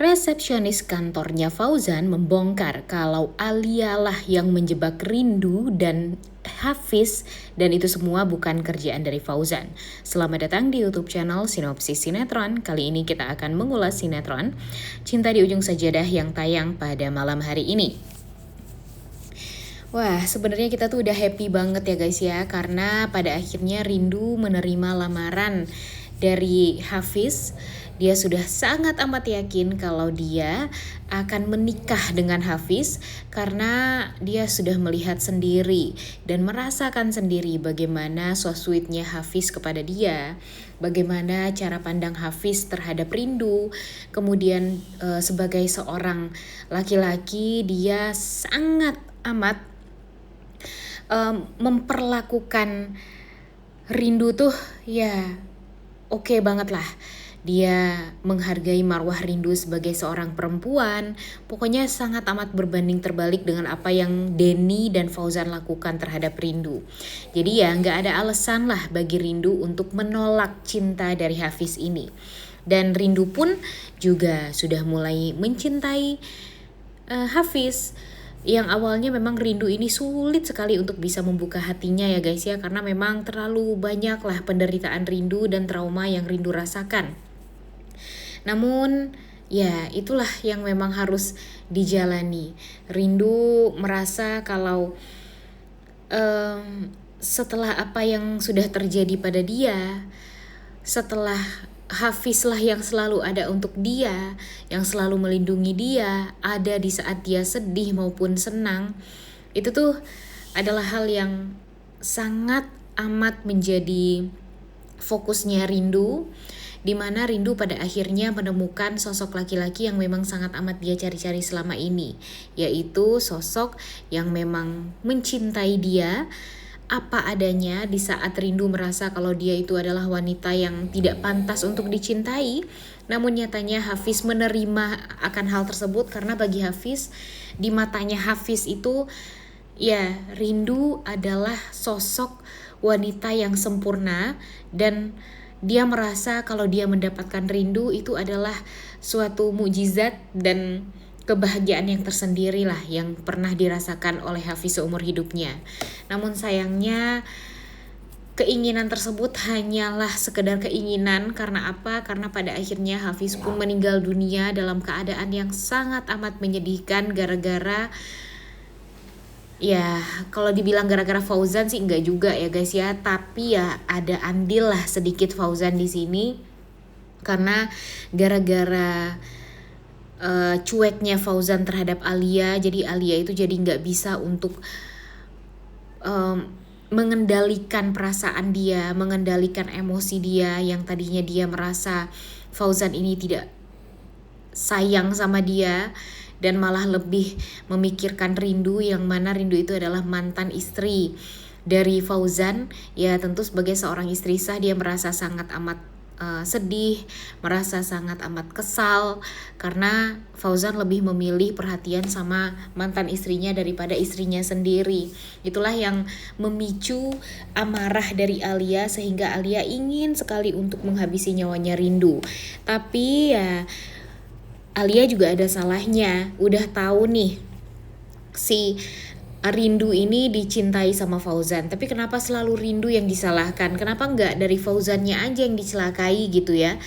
Resepsionis kantornya Fauzan membongkar kalau Alia lah yang menjebak Rindu dan Hafiz dan itu semua bukan kerjaan dari Fauzan. Selamat datang di YouTube channel Sinopsis Sinetron. Kali ini kita akan mengulas sinetron Cinta di Ujung Sajadah yang tayang pada malam hari ini. Wah, sebenarnya kita tuh udah happy banget ya guys ya, karena pada akhirnya Rindu menerima lamaran dari Hafiz. Dia sudah sangat amat yakin kalau dia akan menikah dengan Hafiz karena dia sudah melihat sendiri dan merasakan sendiri bagaimana so sweetnya Hafiz kepada dia, bagaimana cara pandang Hafiz terhadap Rindu. Kemudian sebagai seorang laki-laki dia sangat amat memperlakukan Rindu tuh ya oke banget lah. Dia menghargai marwah Rindu sebagai seorang perempuan. Pokoknya sangat amat berbanding terbalik dengan apa yang Denny dan Fauzan lakukan terhadap Rindu. Jadi ya gak ada alasan lah bagi Rindu untuk menolak cinta dari Hafiz ini. Dan Rindu pun juga sudah mulai mencintai Hafiz. Yang awalnya memang Rindu ini sulit sekali untuk bisa membuka hatinya ya guys ya, karena memang terlalu banyak lah penderitaan Rindu dan trauma yang Rindu rasakan. Namun ya itulah yang memang harus dijalani. Rindu merasa kalau setelah apa yang sudah terjadi pada dia, setelah Hafiz lah yang selalu ada untuk dia, yang selalu melindungi dia, ada di saat dia sedih maupun senang. Itu tuh adalah hal yang sangat amat menjadi fokusnya Rindu, di mana Rindu pada akhirnya menemukan sosok laki-laki yang memang sangat amat dia cari-cari selama ini, yaitu sosok yang memang mencintai dia apa adanya di saat Rindu merasa kalau dia itu adalah wanita yang tidak pantas untuk dicintai. Namun nyatanya Hafiz menerima akan hal tersebut karena bagi Hafiz, di matanya Hafiz itu ya Rindu adalah sosok wanita yang sempurna dan dia merasa kalau dia mendapatkan Rindu itu adalah suatu mukjizat dan kebahagiaan yang tersendiri lah yang pernah dirasakan oleh Hafiz seumur hidupnya. Namun sayangnya keinginan tersebut hanyalah sekedar keinginan. Karena apa? Karena pada akhirnya Hafiz pun meninggal dunia dalam keadaan yang sangat amat menyedihkan gara-gara ya kalau dibilang gara-gara Fauzan sih enggak juga ya guys ya, tapi ya ada andil lah sedikit Fauzan di sini karena gara-gara cueknya Fauzan terhadap Alia, jadi Alia itu jadi nggak bisa untuk mengendalikan perasaan dia, mengendalikan emosi dia yang tadinya dia merasa Fauzan ini tidak sayang sama dia dan malah lebih memikirkan Rindu, yang mana Rindu itu adalah mantan istri dari Fauzan. Ya tentu sebagai seorang istri sah dia merasa sangat amat sedih, merasa sangat amat kesal karena Fauzan lebih memilih perhatian sama mantan istrinya daripada istrinya sendiri. Itulah yang memicu amarah dari Alia sehingga Alia ingin sekali untuk menghabisi nyawanya Rindu. Tapi ya Alia juga ada salahnya, udah tahu nih si Rindu ini dicintai sama Fauzan, tapi kenapa selalu Rindu yang disalahkan? Kenapa nggak dari Fauzannya aja yang dicelakai gitu ya?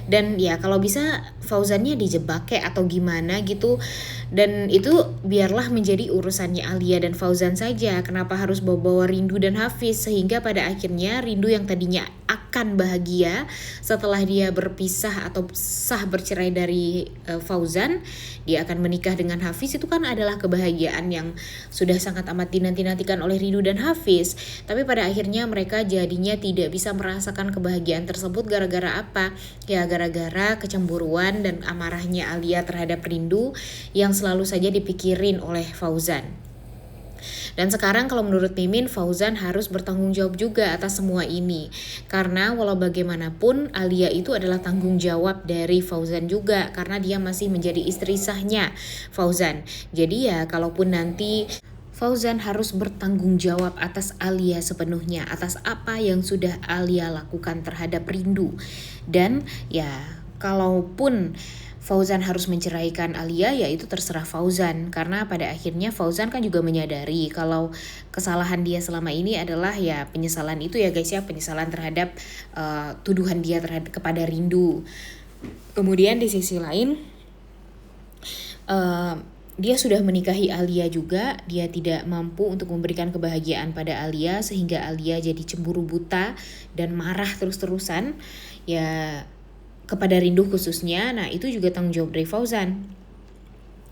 Dan ya kalau bisa Fauzannya dijebak kayak atau gimana gitu. Dan itu biarlah menjadi urusannya Alia dan Fauzan saja. Kenapa harus bawa-bawa Rindu dan Hafiz? Sehingga pada akhirnya Rindu yang tadinya akan bahagia setelah dia berpisah atau sah bercerai dari Fauzan, dia akan menikah dengan Hafiz. Itu kan adalah kebahagiaan yang sudah sangat amat dinanti-nantikan oleh Rindu dan Hafiz. Tapi pada akhirnya mereka jadinya tidak bisa merasakan kebahagiaan tersebut gara-gara apa? Ya gara-gara kecemburuan dan amarahnya Alia terhadap Rindu yang selalu saja dipikirin oleh Fauzan. Dan sekarang kalau menurut Mimin, Fauzan harus bertanggung jawab juga atas semua ini. Karena walau bagaimanapun Alia itu adalah tanggung jawab dari Fauzan juga, karena dia masih menjadi istri sahnya Fauzan. Jadi ya kalaupun nanti Fauzan harus bertanggung jawab atas Alia sepenuhnya, atas apa yang sudah Alia lakukan terhadap Rindu. Dan ya kalaupun Fauzan harus menceraikan Alia, ya itu terserah Fauzan, karena pada akhirnya Fauzan kan juga menyadari kalau kesalahan dia selama ini adalah ya penyesalan itu ya guys ya, penyesalan terhadap tuduhan dia terhadap kepada Rindu. Kemudian di sisi lain dia sudah menikahi Alia juga, dia tidak mampu untuk memberikan kebahagiaan pada Alia sehingga Alia jadi cemburu buta dan marah terus-terusan ya kepada Rindu khususnya. Nah itu juga tanggung jawab dari Fauzan.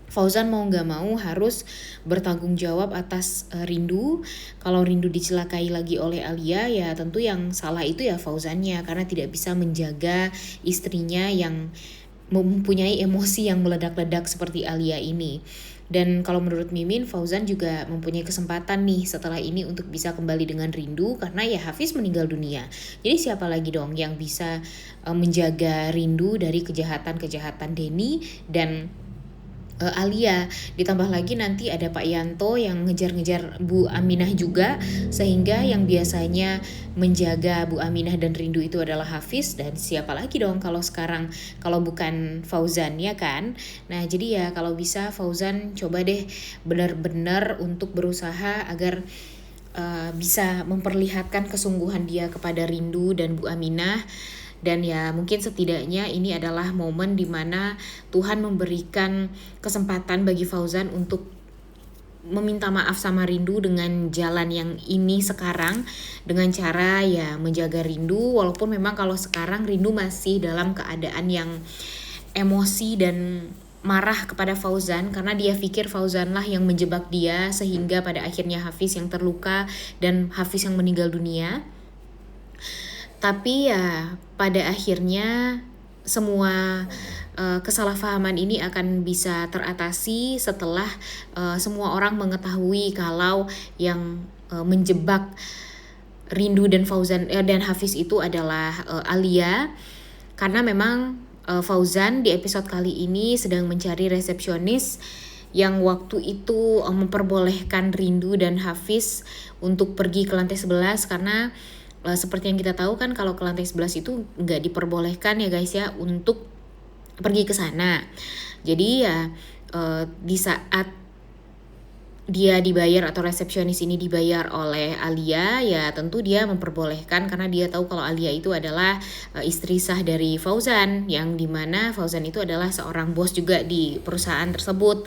Fauzan mau gak mau harus bertanggung jawab atas Rindu. Kalau Rindu dicelakai lagi oleh Alia, ya tentu yang salah itu ya Fauzannya, karena tidak bisa menjaga istrinya yang mempunyai emosi yang meledak-ledak seperti Alia ini. Dan kalau menurut Mimin, Fauzan juga mempunyai kesempatan nih setelah ini untuk bisa kembali dengan Rindu, karena ya Hafiz meninggal dunia. Jadi siapa lagi dong yang bisa menjaga Rindu dari kejahatan-kejahatan Denny dan Alia. Ditambah lagi nanti ada Pak Yanto yang ngejar-ngejar Bu Aminah juga, sehingga yang biasanya menjaga Bu Aminah dan Rindu itu adalah Hafiz, dan siapa lagi dong kalau sekarang kalau bukan Fauzan, ya kan? Nah jadi ya kalau bisa Fauzan coba deh benar-benar untuk berusaha agar bisa memperlihatkan kesungguhan dia kepada Rindu dan Bu Aminah. Dan ya mungkin setidaknya ini adalah momen dimana Tuhan memberikan kesempatan bagi Fauzan untuk meminta maaf sama Rindu dengan jalan yang ini sekarang, dengan cara ya menjaga Rindu, walaupun memang kalau sekarang Rindu masih dalam keadaan yang emosi dan marah kepada Fauzan karena dia pikir Fauzanlah yang menjebak dia sehingga pada akhirnya Hafiz yang terluka dan Hafiz yang meninggal dunia. Tapi ya pada akhirnya semua kesalahpahaman ini akan bisa teratasi setelah semua orang mengetahui kalau yang menjebak Rindu dan Fauzan dan Hafiz itu adalah Alia, karena memang Fauzan di episode kali ini sedang mencari resepsionis yang waktu itu memperbolehkan Rindu dan Hafiz untuk pergi ke lantai 11 karena seperti yang kita tahu kan kalau ke lantai 11 itu nggak diperbolehkan ya guys ya untuk pergi ke sana. Jadi ya di saat dia dibayar atau resepsionis ini dibayar oleh Alia, ya tentu dia memperbolehkan karena dia tahu kalau Alia itu adalah istri sah dari Fauzan, yang dimana Fauzan itu adalah seorang bos juga di perusahaan tersebut.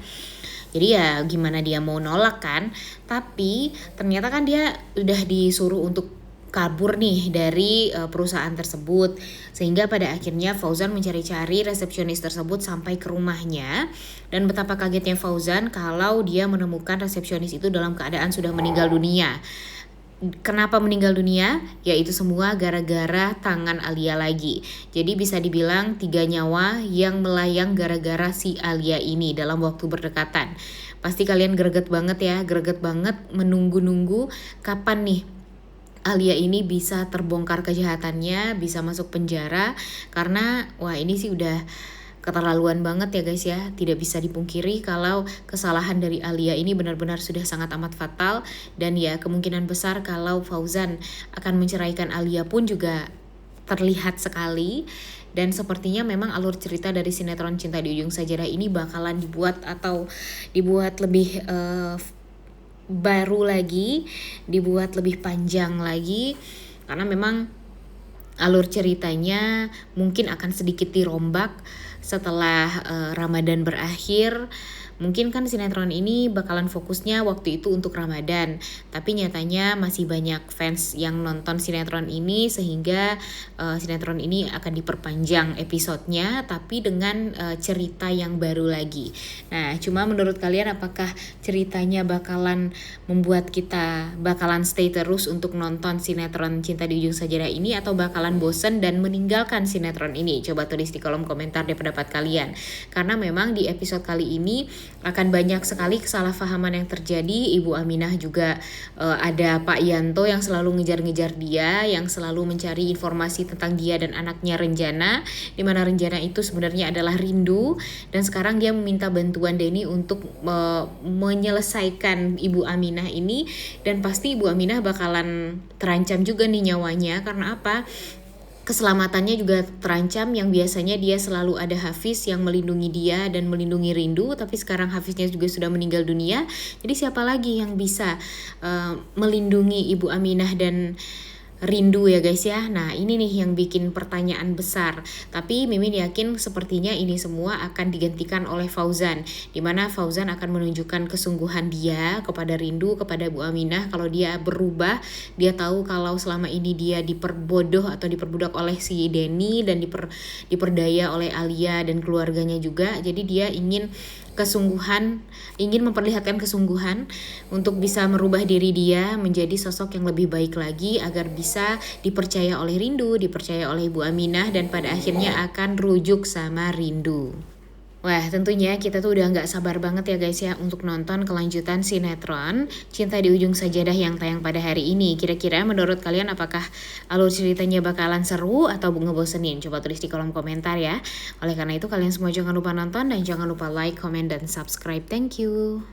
Jadi ya gimana dia mau nolak kan. Tapi ternyata kan dia udah disuruh untuk kabur nih dari perusahaan tersebut, sehingga pada akhirnya Fauzan mencari-cari resepsionis tersebut sampai ke rumahnya. Dan betapa kagetnya Fauzan kalau dia menemukan resepsionis itu dalam keadaan sudah meninggal dunia. Kenapa meninggal dunia? Yaitu semua gara-gara tangan Alia lagi. Jadi bisa dibilang 3 nyawa yang melayang gara-gara si Alia ini dalam waktu berdekatan. Pasti kalian greget banget ya, greget banget menunggu-nunggu kapan nih Alia ini bisa terbongkar kejahatannya, bisa masuk penjara, karena wah ini sih udah keterlaluan banget ya guys ya. Tidak bisa dipungkiri kalau kesalahan dari Alia ini benar-benar sudah sangat amat fatal, dan ya kemungkinan besar kalau Fauzan akan menceraikan Alia pun juga terlihat sekali. Dan sepertinya memang alur cerita dari sinetron Cinta di Ujung Sajadah ini bakalan dibuat lebih baru lagi, dibuat lebih panjang lagi, karena memang alur ceritanya mungkin akan sedikit dirombak setelah Ramadan berakhir. Mungkin kan sinetron ini bakalan fokusnya waktu itu untuk Ramadan, tapi nyatanya masih banyak fans yang nonton sinetron ini sehingga sinetron ini akan diperpanjang episodenya tapi dengan cerita yang baru lagi. Nah, cuma menurut kalian apakah ceritanya bakalan membuat kita bakalan stay terus untuk nonton sinetron Cinta di Ujung Sajadah ini, atau bakalan bosen dan meninggalkan sinetron ini? Coba tulis di kolom komentar deh pendapat kalian. Karena memang di episode kali ini akan banyak sekali kesalahpahaman yang terjadi. Ibu Aminah juga ada Pak Yanto yang selalu ngejar-ngejar dia, yang selalu mencari informasi tentang dia dan anaknya Renjana, di mana Renjana itu sebenarnya adalah Rindu, dan sekarang dia meminta bantuan Denny untuk menyelesaikan Ibu Aminah ini, dan pasti Ibu Aminah bakalan terancam juga nih nyawanya. Karena apa? keselamatannya juga terancam, yang biasanya dia selalu ada Hafiz yang melindungi dia dan melindungi Rindu, tapi sekarang Hafiznya juga sudah meninggal dunia. Jadi siapa lagi yang bisa melindungi Ibu Aminah dan Rindu ya guys ya. Nah ini nih yang bikin pertanyaan besar. Tapi Mimin yakin sepertinya ini semua akan digantikan oleh Fauzan, dimana Fauzan akan menunjukkan kesungguhan dia kepada Rindu, kepada Bu Aminah. Kalau dia berubah, dia tahu kalau selama ini dia diperbodoh atau diperbudak oleh si Denny dan diperdaya oleh Alia dan keluarganya juga. Jadi dia ingin memperlihatkan kesungguhan untuk bisa merubah diri dia menjadi sosok yang lebih baik lagi, agar bisa dipercaya oleh Rindu, dipercaya oleh Ibu Aminah, dan pada akhirnya akan rujuk sama Rindu. Wah, tentunya kita tuh udah nggak sabar banget ya guys ya untuk nonton kelanjutan sinetron Cinta di Ujung Sajadah yang tayang pada hari ini. Kira-kira menurut kalian apakah alur ceritanya bakalan seru atau ngebosenin? Coba tulis di kolom komentar ya. Oleh karena itu kalian semua jangan lupa nonton dan jangan lupa like, comment, dan subscribe. Thank you.